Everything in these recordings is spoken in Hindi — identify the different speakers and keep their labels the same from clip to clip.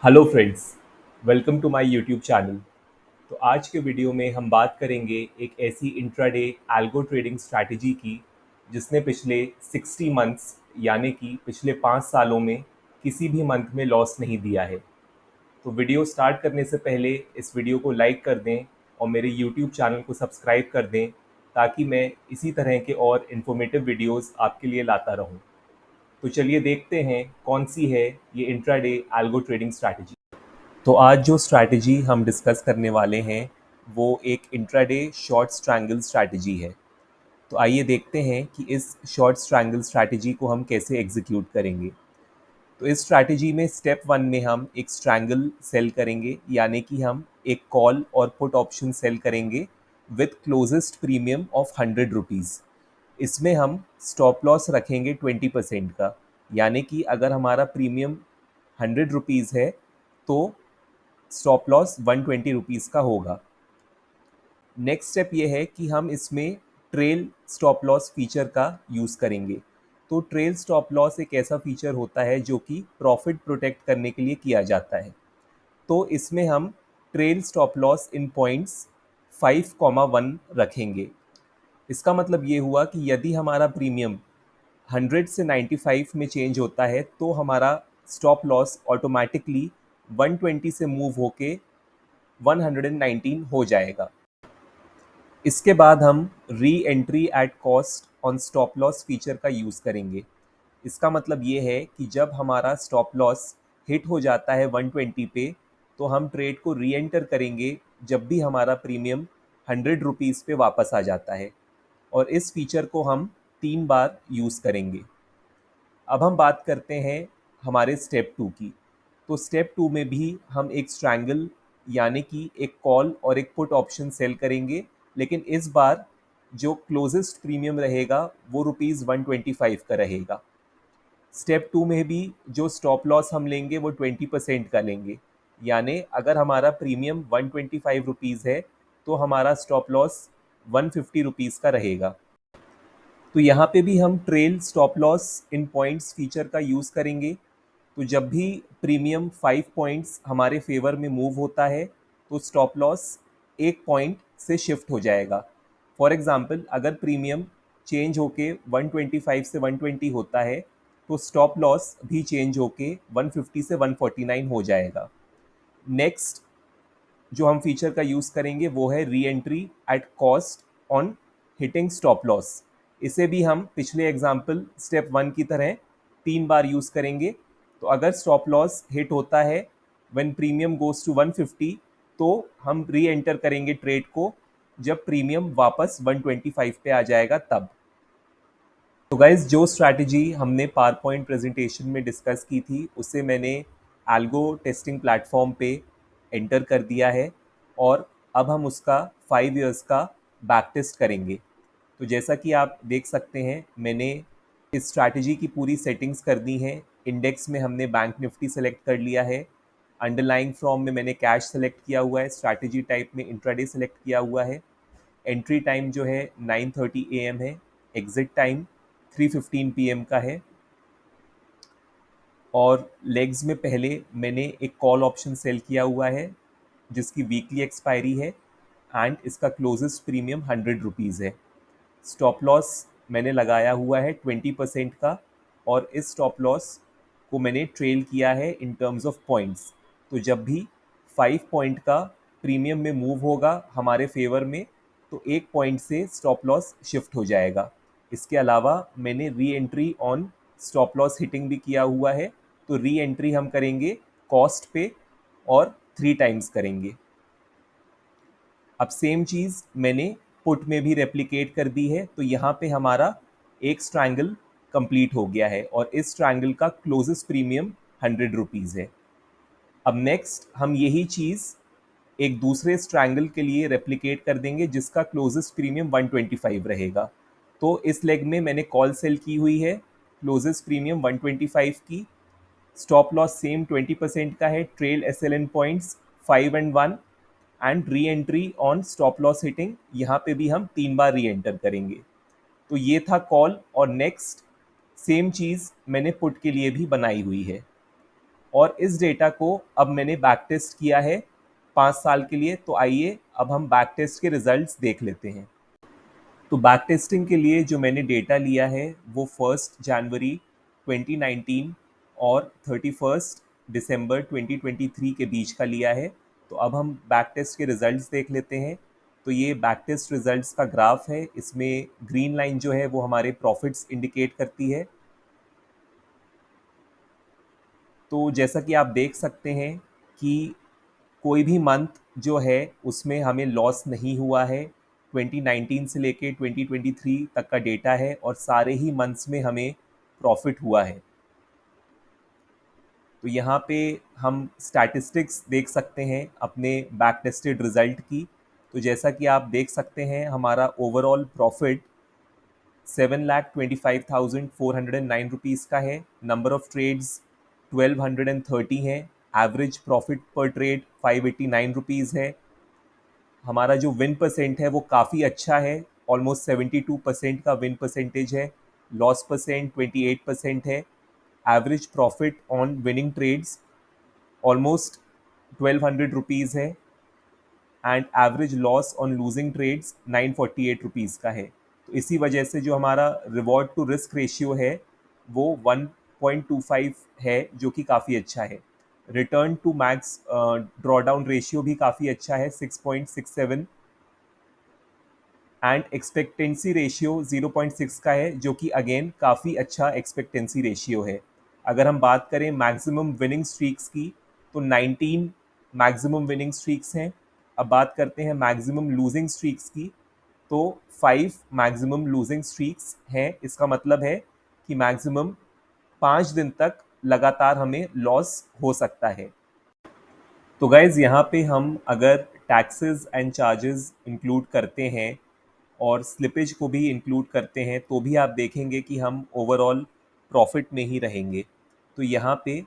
Speaker 1: Hello friends, welcome to my YouTube channel. तो आज के वीडियो में हम बात करेंगे एक ऐसी इंट्राडे एल्गो ट्रेडिंग स्ट्रैटेजी की जिसने पिछले 60 मंथ्स यानी कि पिछले 5 सालों में किसी भी मंथ में लॉस नहीं दिया है। तो वीडियो स्टार्ट करने से पहले इस वीडियो को लाइक कर दें और मेरे यूट्यूब चैनल को सब्सक्राइब कर दें ताकि मैं इसी तरह के और इन्फॉर्मेटिव वीडियोस आपके लिए लाता रहूं। तो चलिए देखते हैं कौन सी है ये इंट्राडे एल्गो ट्रेडिंग स्ट्रैटेजी। तो आज जो स्ट्रैटेजी हम डिस्कस करने वाले हैं वो एक इंट्राडे शॉर्ट स्ट्रैंगल स्ट्रैटेजी है। तो आइए देखते हैं कि इस शॉर्ट स्ट्रैंगल स्ट्रैटेजी को हम कैसे एग्जीक्यूट करेंगे। तो इस स्ट्रैटेजी में स्टेप वन में हम एक स्ट्रैंगल सेल करेंगे, यानी कि हम एक कॉल और पुट ऑप्शन सेल करेंगे with closest premium of 100 rupees. इसमें हम स्टॉप लॉस रखेंगे 20% का, यानी कि अगर हमारा प्रीमियम 100 रुपीज़ है तो स्टॉप लॉस 120 रुपीज़ का होगा। नेक्स्ट स्टेप ये है कि हम इसमें ट्रेल स्टॉप लॉस फीचर का यूज़ करेंगे। तो ट्रेल स्टॉप लॉस एक ऐसा फीचर होता है जो कि प्रॉफिट प्रोटेक्ट करने के लिए किया जाता है। तो इसमें हम trail stop loss in points 5,1 रखेंगे। इसका मतलब ये हुआ कि यदि हमारा प्रीमियम 100 से 95 में चेंज होता है तो हमारा स्टॉप लॉस ऑटोमेटिकली 120 से मूव होके 119 हो जाएगा। इसके बाद हम री entry at cost on stop loss feature का यूज़ करेंगे। इसका मतलब ये है कि जब हमारा स्टॉप लॉस हिट हो जाता है 120 पे तो हम ट्रेड को री एंटर करेंगे जब भी हमारा प्रीमियम 100 रुपीज़ पे वापस आ जाता है, और इस फीचर को हम 3 बार यूज़ करेंगे। अब हम बात करते हैं हमारे स्टेप टू की। तो स्टेप टू में भी हम एक स्ट्रैंगल यानी कि एक कॉल और एक पुट ऑप्शन सेल करेंगे, लेकिन इस बार जो क्लोजेस्ट प्रीमियम रहेगा वो ₹125 का रहेगा। स्टेप टू में भी जो स्टॉप लॉस हम लेंगे वो 20% का लेंगे, यानी अगर हमारा प्रीमियम 125 रुपीज़ है तो हमारा स्टॉप लॉस 150 रुपीज़ का रहेगा। तो यहाँ पे भी हम trail stop loss in points feature का यूज़ करेंगे। तो जब भी प्रीमियम 5 पॉइंट्स हमारे फेवर में मूव होता है तो स्टॉप लॉस 1 पॉइंट से शिफ्ट हो जाएगा। फॉर एग्जांपल अगर प्रीमियम चेंज होके 125 से 120 होता है तो स्टॉप लॉस भी चेंज होके 150 से 149 हो जाएगा। नेक्स्ट जो हम फीचर का यूज़ करेंगे वो है re entry at cost on hitting stop loss. इसे भी हम पिछले एग्जाम्पल स्टेप वन की तरह 3 बार यूज़ करेंगे। तो अगर स्टॉप लॉस हिट होता है व्हेन प्रीमियम गोज टू 150 तो हम री एंटर करेंगे ट्रेड को जब प्रीमियम वापस 125 पे आ जाएगा तब। तो गाइज जो स्ट्रैटेजी हमने पावर पॉइंट प्रेजेंटेशन में डिस्कस की थी उसे मैंने एल्गो टेस्टिंग प्लेटफॉर्म पे एंटर कर दिया है, और अब हम उसका 5 इयर्स का बैक टेस्ट करेंगे। तो जैसा कि आप देख सकते हैं मैंने इस स्ट्रैटेजी की पूरी सेटिंग्स कर दी हैं। इंडेक्स में हमने बैंक निफ्टी सेलेक्ट कर लिया है, अंडरलाइंग फ्रॉम में मैंने कैश सेलेक्ट किया हुआ है, स्ट्रैटेजी टाइप में इंट्राडे सेलेक्ट किया हुआ है, एंट्री टाइम जो है 9:30 AM है, एग्जिट टाइम 3:15 PM का है, और लेग्स में पहले मैंने एक कॉल ऑप्शन सेल किया हुआ है जिसकी वीकली एक्सपायरी है एंड इसका क्लोजेस्ट प्रीमियम 100 रुपीज़ है। स्टॉप लॉस मैंने लगाया हुआ है 20% का, और इस स्टॉप लॉस को मैंने ट्रेल किया है इन टर्म्स ऑफ पॉइंट्स। तो जब भी 5 पॉइंट का प्रीमियम में मूव होगा हमारे फेवर में तो 1 पॉइंट से स्टॉप लॉस शिफ्ट हो जाएगा। इसके अलावा मैंने re entry on stop loss hitting भी किया हुआ है। तो री एंट्री हम करेंगे कॉस्ट पे और 3 टाइम्स करेंगे। अब सेम चीज़ मैंने पुट में भी रेप्लिकेट कर दी है। तो यहाँ पे हमारा एक स्ट्रैंगल कंप्लीट हो गया है और इस स्ट्रैंगल का क्लोजेस्ट प्रीमियम 100 रुपीज़ है। अब नेक्स्ट हम यही चीज़ एक दूसरे स्ट्रैंगल के लिए रेप्लिकेट कर देंगे जिसका क्लोजेस्ट प्रीमियम 125 रहेगा। तो इस लेग में मैंने कॉल सेल की हुई है क्लोजेस्ट प्रीमियम 125 की, स्टॉप लॉस सेम 20% का है, trail SLN points 5 and 1, and re entry on stop loss hitting यहाँ पे भी हम 3 बार री एंटर करेंगे। तो ये था कॉल, और नेक्स्ट सेम चीज़ मैंने पुट के लिए भी बनाई हुई है। और इस डेटा को अब मैंने बैक टेस्ट किया है 5 साल के लिए। तो आइए अब हम बैक टेस्ट के रिजल्ट्स देख लेते हैं। तो बैक टेस्टिंग के लिए जो मैंने डेटा लिया है वो 1 जनवरी 2019 और 31 दिसंबर 2023 के बीच का लिया है। तो अब हम बैक टेस्ट के रिजल्ट्स देख लेते हैं। तो ये बैक टेस्ट रिजल्ट्स का ग्राफ है। इसमें ग्रीन लाइन जो है वो हमारे प्रॉफिट्स इंडिकेट करती है। तो जैसा कि आप देख सकते हैं कि कोई भी मंथ जो है उसमें हमें लॉस नहीं हुआ है। 2019 से लेके 2023 तक का डेटा है और सारे ही मंथ्स में हमें प्रॉफिट हुआ है। तो यहाँ पे हम स्टैटिस्टिक्स देख सकते हैं अपने बैक टेस्टेड रिजल्ट की। तो जैसा कि आप देख सकते हैं हमारा ओवरऑल प्रॉफिट 7,25,409 रुपीज़ का है। नंबर ऑफ ट्रेड्स 1230 हैं। एवरेज प्रॉफिट पर ट्रेड 589 रुपीज़ है। हमारा जो विन परसेंट है वो काफ़ी अच्छा है। ऑलमोस्ट 72% का विन परसेंटेज है। लॉस परसेंट 28% है। Average profit on winning trades almost 1200 rupees है। And average loss on losing trades 948 rupees का है। तो इसी वजह से जो हमारा रिवॉर्ड टू रिस्क रेशियो है वो 1.25 है, जो कि काफ़ी अच्छा है। Return to max drawdown ratio भी काफ़ी अच्छा है, 6.67। एंड एक्सपेक्टेंसी रेशियो 0.6 का है, जो कि अगेन काफ़ी अच्छा एक्सपेक्टेंसी रेशियो है। अगर हम बात करें मैक्सिमम विनिंग स्ट्रीक्स की तो 19 मैक्सिमम विनिंग स्ट्रीक्स हैं। अब बात करते हैं मैक्सिमम लूजिंग स्ट्रीक्स की तो 5 मैक्सिमम लूजिंग स्ट्रीक्स हैं। इसका मतलब है कि मैक्सिमम 5 दिन तक लगातार हमें लॉस हो सकता है। तो गाइज़ यहाँ पे हम अगर टैक्सेस एंड चार्जेस इंक्लूड करते हैं और स्लिपेज को भी इंक्लूड करते हैं तो भी आप देखेंगे कि हम ओवरऑल प्रॉफिट में ही रहेंगे। तो यहाँ पे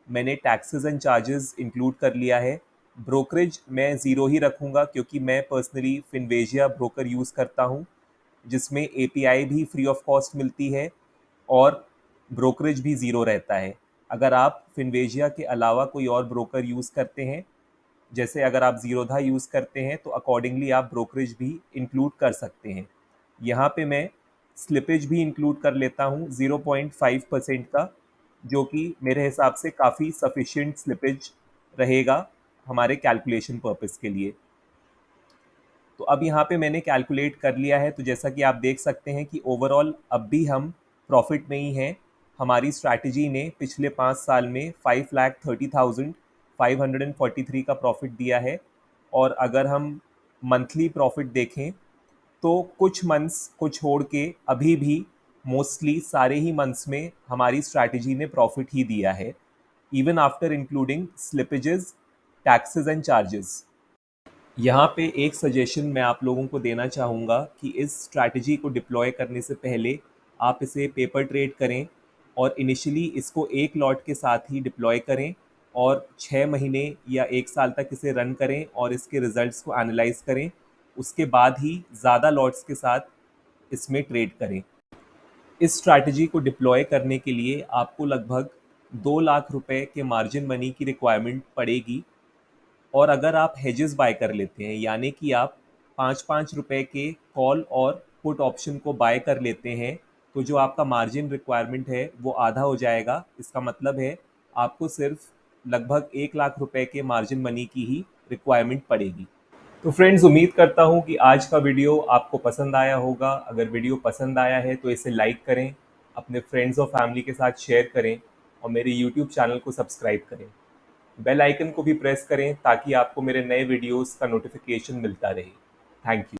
Speaker 1: मैंने टैक्सेस एंड चार्जेस इंक्लूड कर लिया है। ब्रोकरेज मैं ज़ीरो ही रखूँगा क्योंकि मैं पर्सनली फिनवेजिया ब्रोकर यूज़ करता हूँ, जिसमें एपीआई भी फ्री ऑफ कॉस्ट मिलती है और ब्रोकरेज भी ज़ीरो रहता है। अगर आप फिनवेजिया के अलावा कोई और ब्रोकर यूज़ करते हैं, जैसे अगर आप ज़ीरोधा यूज़ करते हैं तो अकॉर्डिंगली आप ब्रोकरेज भी इंक्लूड कर सकते हैं। यहाँ पे मैं स्लिपेज भी इंक्लूड कर लेता हूँ 0.5% का, जो कि मेरे हिसाब से काफ़ी सफिशिएंट स्लिपेज रहेगा हमारे कैलकुलेशन पर्पस के लिए। तो अब यहाँ पे मैंने कैलकुलेट कर लिया है। तो जैसा कि आप देख सकते हैं कि ओवरऑल अब भी हम प्रॉफिट में ही हैं। हमारी स्ट्रैटेजी ने पिछले 5 साल में 5,30,543 का प्रॉफिट दिया है। और अगर हम मंथली प्रॉफिट देखें तो कुछ मंथ्स को छोड़ के अभी भी मोस्टली सारे ही मंथ्स में हमारी स्ट्रैटेजी ने प्रॉफिट ही दिया है, even after including slippages, taxes and charges. यहाँ पे एक सजेशन मैं आप लोगों को देना चाहूँगा कि इस स्ट्रैटेजी को डिप्लॉय करने से पहले आप इसे पेपर ट्रेड करें और इनिशियली इसको एक लॉट के साथ ही डिप्लॉय करें और 6 महीने या 1 साल तक इसे रन करें और इसके रिजल्ट्स को एनालाइज करें। उसके बाद ही ज़्यादा लॉट्स के साथ इसमें ट्रेड करें। इस स्ट्रैटेजी को डिप्लॉय करने के लिए आपको लगभग 2 लाख रुपए के मार्जिन मनी की रिक्वायरमेंट पड़ेगी। और अगर आप हेजेस बाय कर लेते हैं, यानी कि आप 5-5 रुपए के कॉल और पुट ऑप्शन को बाय कर लेते हैं, तो जो आपका मार्जिन रिक्वायरमेंट है वो आधा हो जाएगा। इसका मतलब है आपको सिर्फ लगभग 1 लाख रुपए के मार्जिन मनी की ही रिक्वायरमेंट पड़ेगी। तो फ्रेंड्स, उम्मीद करता हूँ कि आज का वीडियो आपको पसंद आया होगा। अगर वीडियो पसंद आया है तो इसे लाइक करें, अपने फ्रेंड्स और फैमिली के साथ शेयर करें और मेरे यूट्यूब चैनल को सब्सक्राइब करें। बेल आइकन को भी प्रेस करें ताकि आपको मेरे नए वीडियोस का नोटिफिकेशन मिलता रहे। Thank you.